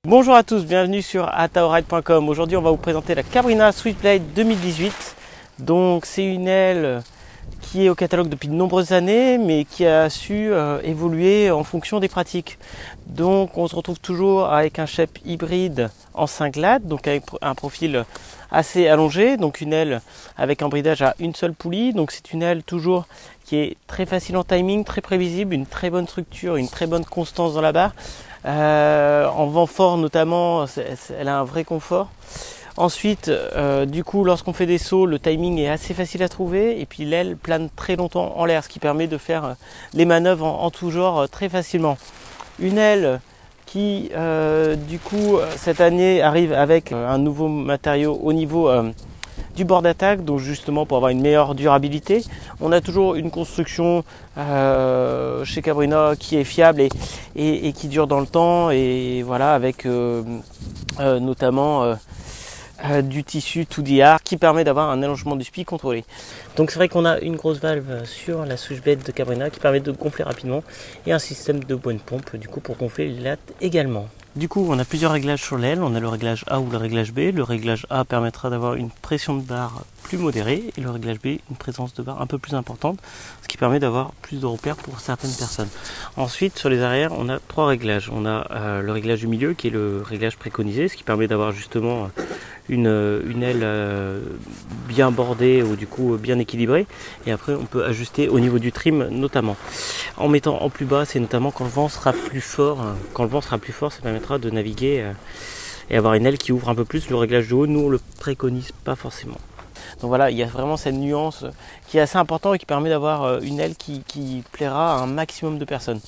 Bonjour à tous, bienvenue sur ataoride.com. Aujourd'hui on va vous présenter la Cabrina Switchblade 2018. Donc c'est une aile qui est au catalogue depuis de nombreuses années mais qui a su évoluer en fonction des pratiques. Donc on se retrouve toujours avec un shape hybride en 5 lattes, donc avec un profil assez allongé, donc une aile avec un bridage à une seule poulie. Donc c'est une aile toujours qui est très facile en timing, très prévisible, une très bonne structure, une très bonne constance dans la barre. En vent fort notamment, elle a un vrai confort. Ensuite, du coup, lorsqu'on fait des sauts, le timing est assez facile à trouver et puis l'aile plane très longtemps en l'air, ce qui permet de faire les manœuvres en tout genre très facilement. Une aile qui, du coup, cette année arrive avec un nouveau matériau au niveau du bord d'attaque, donc justement pour avoir une meilleure durabilité. On a toujours une construction chez Cabrina qui est fiable et qui dure dans le temps, et voilà, avec notamment du tissu 2DR qui permet d'avoir un allongement du SPI contrôlé. Donc c'est vrai qu'on a une grosse valve sur la Switchblade de Cabrina qui permet de gonfler rapidement et un système de bonne pompe du coup pour gonfler les lattes également. Du coup, on a plusieurs réglages sur l'aile. On a le réglage A ou le réglage B. Le réglage A permettra d'avoir une pression de barre plus modérée et le réglage B, une présence de barre un peu plus importante, ce qui permet d'avoir plus de repères pour certaines personnes. Ensuite, sur les arrières, on a trois réglages. On a le réglage du milieu qui est le réglage préconisé, ce qui permet d'avoir justement une aile bien bordée ou du coup bien équilibrée. Et après, on peut ajuster au niveau du trim notamment. En mettant en plus bas, c'est notamment quand le vent sera plus fort. Quand le vent sera plus fort, ça permettra de naviguer et avoir une aile qui ouvre un peu plus. Le réglage de haut, nous on le préconise pas forcément. Donc voilà, il y a vraiment cette nuance qui est assez importante et qui permet d'avoir une aile qui plaira à un maximum de personnes.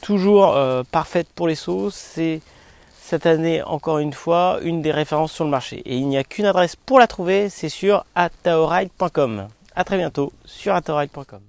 Toujours parfaite pour les sauts, c'est cette année encore une fois une des références sur le marché. Et il n'y a qu'une adresse pour la trouver, c'est sur ataoride.com. A très bientôt sur ataoride.com.